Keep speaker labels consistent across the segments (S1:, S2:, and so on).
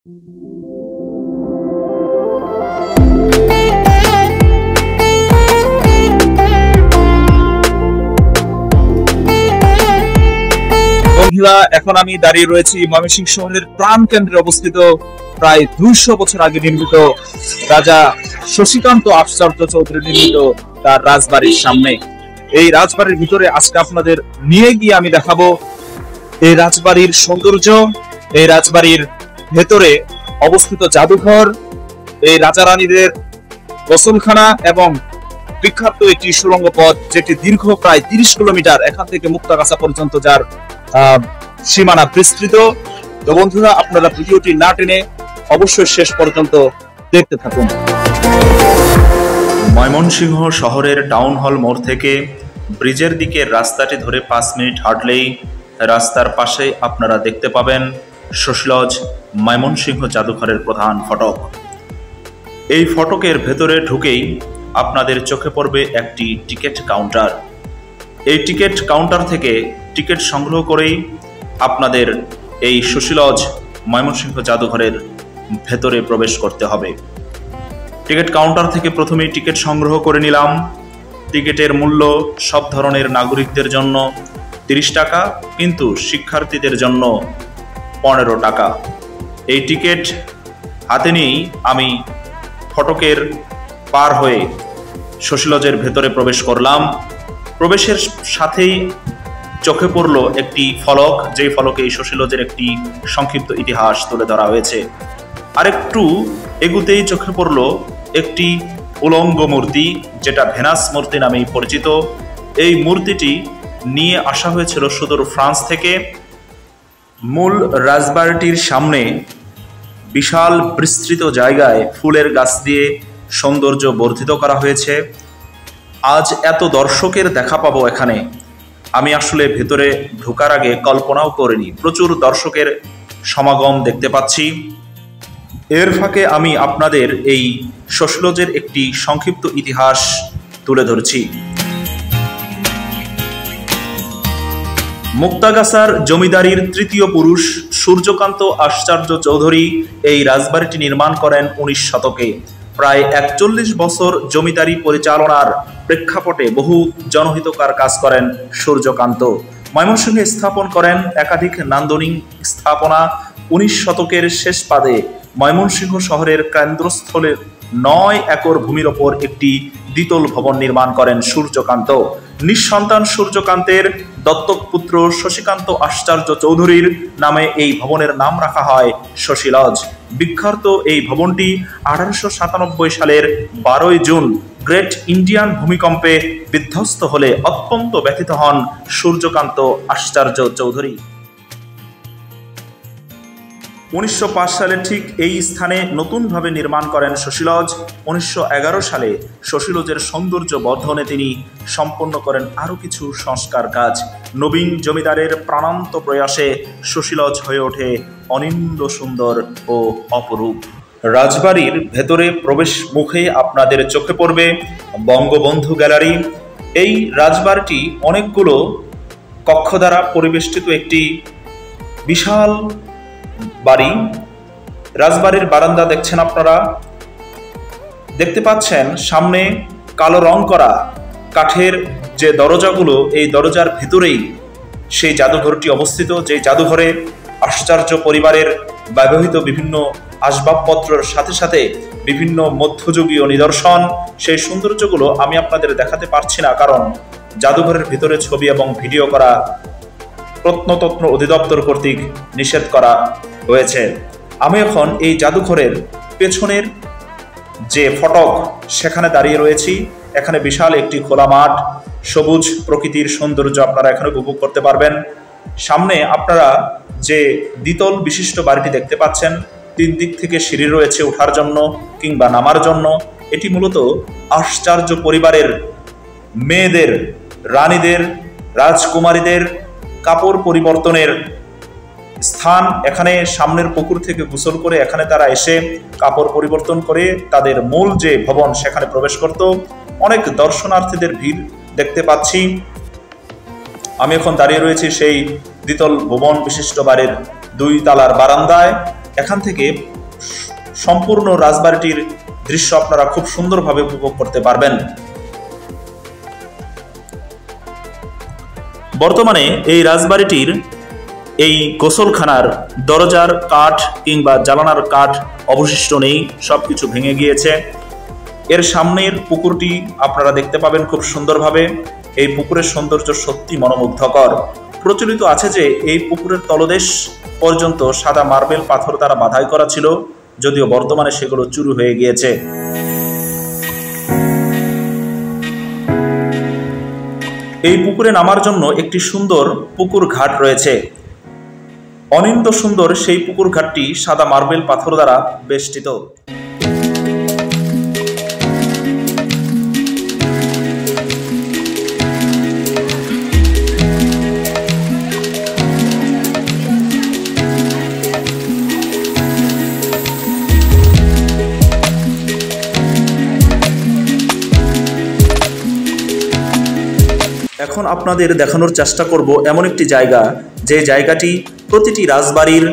S1: বন্ধুরা, এখন আমি দাঁড়িয়ে রয়েছি ময়মনসিংহ শহরের প্রাণ কেন্দ্রে অবস্থিত প্রায় 200 বছর আগে নির্মিত রাজা শশীকান্ত আশ্চর্য চৌধুরী নির্মিত তার রাজবাড়ির সামনে। এই রাজবাড়ির ভিতরে আজকে আপনাদের নিয়ে গিয়ে আমি দেখাবো এই রাজবাড়ির সৌন্দর্য, এই রাজবাড়ির ভেতরে অবস্থিত জাদুঘর, এই রাজা রানীদের গোসলখানা এবং বিখ্যাত একটি সুড়ঙ্গ পথ যেটি দীর্ঘ প্রায় 30 কিলোমিটার এখান থেকে মুক্তাগাছা পর্যন্ত, যার সীমানা বিস্তৃত। তো বন্ধুরা, আপনারা ভিডিওটি না টেনে অবশ্যই শেষ পর্যন্ত দেখতে থাকুন।
S2: ময়মনসিংহ শহরের টাউন হল মোড় থেকে ব্রিজের দিকে রাস্তাটি ধরে 5 মিনিট হাঁটলেই রাস্তার পাশে আপনারা দেখতে পাবেন শশীলজ ময়মনসিংহ জাদুঘরের প্রধান ফটক। এই ফটকের ভেতরে ঢুকেই আপনাদের চোখে পড়বে একটি টিকিট কাউন্টার। এই টিকিট কাউন্টার থেকে টিকিট সংগ্রহ করেই আপনাদের এই শশীলজ ময়মনসিংহ জাদুঘরের ভেতরে প্রবেশ করতে হবে। টিকিট কাউন্টার থেকে প্রথমেই টিকিট সংগ্রহ করে নিলাম। টিকিটের মূল্য সব ধরনের নাগরিকদের জন্য 30 টাকা, কিন্তু শিক্ষার্থীদের জন্য 15 টাকা। এই টিকিট হাতে নিয়েই আমি ফটকের পার হয়ে শশীলজের ভেতরে প্রবেশ করলাম। প্রবেশের সাথেই চোখে পড়ল একটি ফলক, যেই ফলকে এই শশীলজের একটি সংক্ষিপ্ত ইতিহাস তুলে ধরা হয়েছে। আরেকটু এগুতেই চোখে পড়ল একটি উলঙ্গ মূর্তি, যেটা ভেনাস মূর্তি নামেই পরিচিত। এই মূর্তিটি নিয়ে আসা হয়েছিল সুদূর ফ্রান্স থেকে। মূল রাজবাড়িটির সামনে বিশাল বিস্তৃত জায়গায় ফুলের গাছ দিয়ে সৌন্দর্য বর্ধিত করা হয়েছে। আজ এত দর্শকের দেখা পাবো এখানে আমি আসলে ভেতরে ঢোকার আগে কল্পনাও করিনি। প্রচুর দর্শকের সমাগম দেখতে পাচ্ছি। এর ফাঁকে আমি আপনাদের এই শশীলজের একটি সংক্ষিপ্ত ইতিহাস তুলে ধরছি। মুক্তাগাছার জমিদারির তৃতীয় পুরুষ সূর্যকান্ত আশ্চর্য চৌধুরী এই রাজবাড়িটি নির্মাণ করেন 19 শতকে। প্রায় 41 বছর জমিদারি পরিচালনার প্রেক্ষাপটে বহু জনহিতকর কাজ করেন সূর্যকান্ত। ময়মনসিংহে স্থাপন করেন একাধিক নান্দনিক স্থাপনা। 19 শতকের শেষ পাদে ময়মনসিংহ শহরের কেন্দ্রস্থলে 9 একর ভূমির ওপর একটি দ্বিতল ভবন নির্মাণ করেন সূর্যকান্ত। নিঃসন্তান সূর্যকান্তের দত্তক পুত্র শশীকান্ত আশ্চর্য চৌধুরীর নামে এই ভবনের নাম রাখা হয় শশীলজ। বিখ্যাত এই ভবনটি 1897 সালের 12 জুন গ্রেট ইন্ডিয়ান ভূমিকম্পে বিধ্বস্ত হলে অত্যন্ত ব্যথিত হন সূর্যকান্ত আশ্চর্য চৌধুরী। 1905 সালে ঠিক এই স্থানে নতুনভাবে নির্মাণ করেন শশীলজ। 1911 সালে শশীলজের সৌন্দর্য বর্ধনে তিনি সম্পন্ন করেন আরও কিছু সংস্কার কাজ। নবীন জমিদারের প্রাণান্ত প্রয়াসে শশীলজ হয়ে ওঠে অনিন্দ্য সুন্দর ও অপরূপ। রাজবাড়ির ভেতরে প্রবেশ মুখে আপনাদের চোখে পড়বে বঙ্গবন্ধু গ্যালারি। এই রাজবাড়িটি অনেকগুলো কক্ষ দ্বারা পরিবেষ্টিত একটি বিশাল বাড়ি। রাজবাড়ির বারান্দা দেখছেন আপনারা, দেখতে পাচ্ছেন সামনে কালো রং করা কাঠের যে দরজাগুলো, এই দরজার ভিতরেই সেই জাদুঘরটি অবস্থিত। যে জাদুঘরে আশ্চর্য পরিবারের ব্যবহৃত বিভিন্ন আসবাবপত্রের সাথে সাথে বিভিন্ন মধ্যযুগীয় নিদর্শন, সেই সৌন্দর্যগুলো আমি আপনাদের দেখাতে পারছি না, কারণ জাদুঘরের ভিতরে ছবি এবং ভিডিও করা প্রত্নতত্ত্ব অধিদপ্তর কর্তৃক নিষেধ করা হয়েছে। আমি এখন এই জাদুঘরের পেছনের যে ফটক সেখানে দাঁড়িয়ে রয়েছি। এখানে বিশাল একটি খোলা মাঠ, সবুজ প্রকৃতির সৌন্দর্য আপনারা এখানে উপভোগ করতে পারবেন। সামনে আপনারা যে দ্বিতল বিশিষ্ট বাড়িটি দেখতে পাচ্ছেন, 3 দিক থেকে সিঁড়ি রয়েছে ওঠার জন্য কিংবা নামার জন্য। এটি মূলত আশ্চর্য পরিবারের মেয়েদের, রানীদের, রাজকুমারীদের কাপড় পরিবর্তনের স্থান। এখানে সামনের পুকুর থেকে গোসল করে এখানে তারা এসে কাপড় পরিবর্তন করে তাদের মূল যে ভবন সেখানে প্রবেশ করত। অনেক দর্শনার্থীদের ভিড় দেখতে পাচ্ছি। আমি এখন দাঁড়িয়ে রয়েছি সেই দ্বিতল ভবন বিশিষ্ট বাড়ির 2 তলার বারান্দায়। এখান থেকে সম্পূর্ণ রাজবাড়িটির দৃশ্য আপনারা খুব সুন্দরভাবে উপভোগ করতে পারবেন। বর্তমানে এই রাজবাড়িটির এই গোসলখানার দরজার কাঠ কিংবা জানালার কাঠ অবশিষ্ট নেই, সবকিছু ভেঙে গিয়েছে। এর সামনের পুকুরটি আপনারা দেখতে পাবেন খুব সুন্দরভাবে। এই পুকুরের সৌন্দর্য সত্যি মনোমুগ্ধকর। প্রচলিত আছে যে এই পুকুরের তলদেশ পর্যন্ত সাদা মার্বেল পাথর দ্বারা বাধাই করা ছিল, যদিও বর্তমানে সেগুলো চুরি হয়ে গিয়েছে। এই পুকুরে নামার জন্য একটি সুন্দর পুকুর ঘাট রয়েছে। অনিন্দ সুন্দর সেই পুকুর ঘাটটি সাদা মার্বেল পাথর দ্বারা বেষ্টিত। এখন আপনাদের দেখানোর চেষ্টা করব এমন একটি জায়গা, যে জায়গাটি প্রতিটি রাজবাড়ির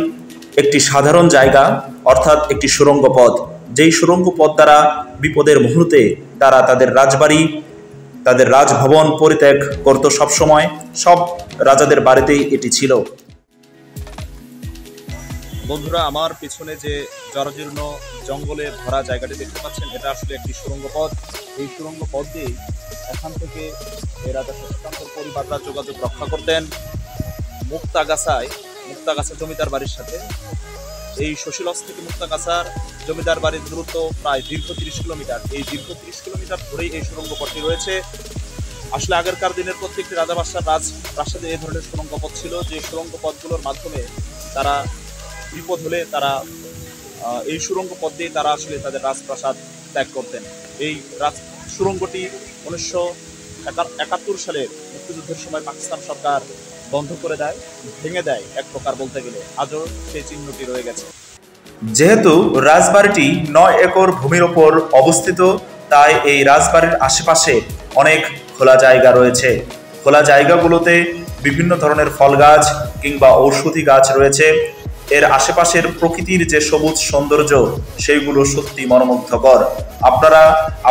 S2: একটি সাধারণ জায়গা, অর্থাৎ একটি সুড়ঙ্গ পথ। যেই সুড়ঙ্গ পথ দ্বারা বিপদের মুহূর্তে তারা তাদের রাজবাড়ি, তাদের রাজভবন পরিত্যাগ করত। সবসময় সব রাজাদের বাড়িতেই এটি ছিল।
S1: বন্ধুরা, আমার পিছনে যে জরাজীর্ণ জঙ্গলে ভরা জায়গাটি দেখতে পাচ্ছেন, এটা আসলে একটি সুড়ঙ্গ পথ। এই সুড়ঙ্গ পথ দিয়ে এখান থেকে এই রাজা শশীকান্তর পরিবাররা যোগাযোগ রক্ষা করতেন মুক্তাগাছা জমিদার বাড়ির সাথে। এই শশীলজ থেকে মুক্তাগাছার জমিদার বাড়ির দূরত্ব প্রায় দীর্ঘ 30 কিলোমিটার। এই দীর্ঘ 30 কিলোমিটার ধরেই এই সুড়ঙ্গ পথটি রয়েছে। আসলে আগেরকার দিনের প্রত্যেকটি রাজাবাদশার রাজপ্রাসাদে এই ধরনের সুড়ঙ্গ পথ ছিল, যে সুড়ঙ্গ পথগুলোর মাধ্যমে তারা বিপদ হলে তারা এই সুড়ঙ্গ পথ দিয়ে তারা আসলে তাদের রাজপ্রাসাদ ত্যাগ করতেন। এই সুড়ঙ্গটি 1971 সালে মুক্তিযুদ্ধের সময় পাকিস্তান সরকার বন্ধ করে দেয়, ভেঙে দেয় এক প্রকার বলতে গেলে। আজও সেই চিহ্নটি রয়ে গেছে।
S2: যেহেতু রাজবাড়িটি 9 একর ভূমির ওপর অবস্থিত, তাই এই রাজবাড়ির আশেপাশে অনেক খোলা জায়গা রয়েছে। খোলা জায়গাগুলোতে বিভিন্ন ধরনের ফল গাছ কিংবা ঔষধি গাছ রয়েছে। এর আশেপাশের প্রকৃতির যে সবুজ সৌন্দর্য, সেইগুলো সত্যি মনোমুগ্ধকর। আপনারা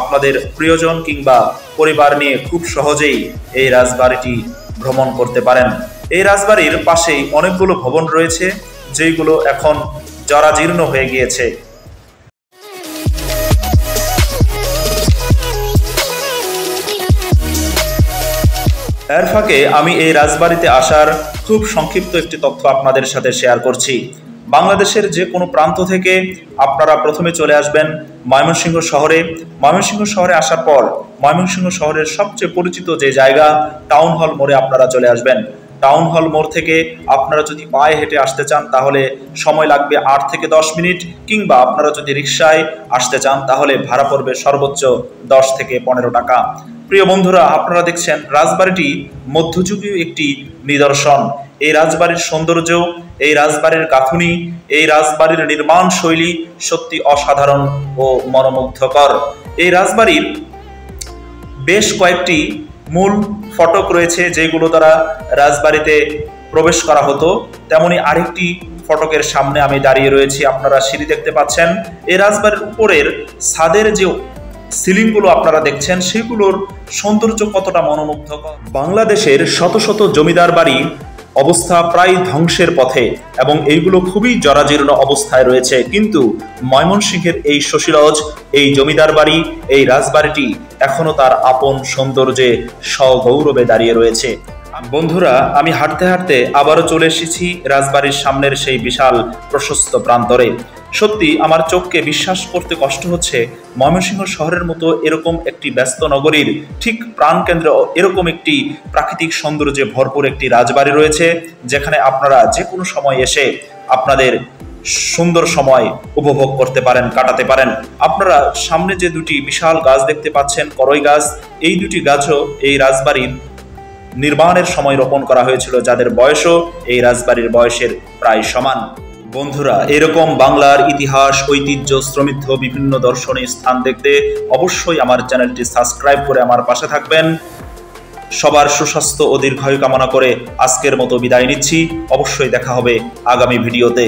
S2: আপনাদের প্রিয়জন কিংবা পরিবার নিয়ে খুব সহজেই এই রাজবাড়িটি ভ্রমণ করতে পারেন। এই রাজবাড়ির পাশেই অনেকগুলো ভবন রয়েছে, যেগুলো এখন জরাজীর্ণ হয়ে গিয়েছে। এর ফাঁকে আমি এই রাজবাড়িতে আসার খুব সংক্ষিপ্ত একটি তথ্য আপনাদের সাথে শেয়ার করছি। বাংলাদেশের যে কোনো প্রান্ত থেকে আপনারা প্রথমে চলে আসবেন ময়মনসিংহ শহরে। ময়মনসিংহ শহরে আসার পর ময়মনসিংহ শহরের সবচেয়ে পরিচিত যে জায়গা টাউন হল মোড়ে আপনারা চলে আসবেন। টাউন হল মোড় থেকে আপনারা যদি পায়ে হেঁটে আসতে চান তাহলে সময় লাগবে 8 থেকে 10 মিনিট, কিংবা আপনারা যদি রিকশায় আসতে চান তাহলে ভাড়া পড়বে সর্বোচ্চ 10 থেকে 15 টাকা। প্রিয় বন্ধুরা, আপনারা দেখছেন রাজবাড়িটি মধ্যযুগীয় একটি নিদর্শন। এই রাজবাড়ির সৌন্দর্য, এই রাজবাড়ির গাঁথুনি, এই রাজবাড়ির নির্মাণ শৈলী সত্যি অসাধারণ ও মনোমুগ্ধকর। এই রাজবাড়ির বেশ কয়েকটি মূল ফটক রয়েছে, যেগুলো দ্বারা রাজবাড়িতে প্রবেশ করা হতো। তেমনি আরেকটি ফটকের সামনে আমি দাঁড়িয়ে রয়েছি, আপনারা সিঁড়ি দেখতে পাচ্ছেন। এই রাজবাড়ির উপরের ছাদের যে সিলিংগুলো আপনারা দেখছেন, সেগুলোর সৌন্দর্য কতটা মনোমুগ্ধকর। বাংলাদেশের শত শত জমিদার বাড়ি অবস্থা প্রায় ধ্বংসের পথে এবং এইগুলো খুবই জরাজীর্ণ অবস্থায় রয়েছে, কিন্তু ময়মনসিংহের এই শশীলজ, এই জমিদার বাড়ি, এই রাজবাড়িটি এখনো তার আপন সৌন্দর্যে সগৌরবে দাঁড়িয়ে রয়েছে। বন্ধুরা, আমি হাঁটতে হাঁটতে আবারও চলে এসেছি রাজবাড়ির সামনের সেই বিশাল প্রশস্ত প্রান্তরে। সত্যি আমার চোখকে বিশ্বাস করতে কষ্ট হচ্ছে, ময়মনসিংহ শহরের মতো এরকম একটি ব্যস্ত নগরীর ঠিক প্রাণকেন্দ্রে এরকম একটি প্রাকৃতিক সৌন্দর্যে ভরপুর একটি রাজবাড়ি রয়েছে, যেখানে আপনারা যে কোনো সময় এসে আপনাদের সুন্দর সময় উপভোগ করতে পারেন, কাটাতে পারেন। আপনারা সামনে যে দুটি বিশাল গাছ দেখতে পাচ্ছেন, করই গাছ, এই দুটি গাছও এই রাজবাড়ির নির্মাণের সময় রোপণ করা হয়েছিল, যাদের বয়সও এই রাজবাড়ির বয়সের প্রায় সমান। বন্ধুরা, এরকম বাংলার ইতিহাস, ঐতিহ্য, সমৃদ্ধ বিভিন্ন দর্শনীয় স্থান দেখতে অবশ্যই আমার চ্যানেলটি সাবস্ক্রাইব করে আমার পাশে থাকবেন। সবার সুস্বাস্থ্য ও দীর্ঘায়ু কামনা করে আজকের মতো বিদায় নিচ্ছি। অবশ্যই দেখা হবে আগামী ভিডিওতে।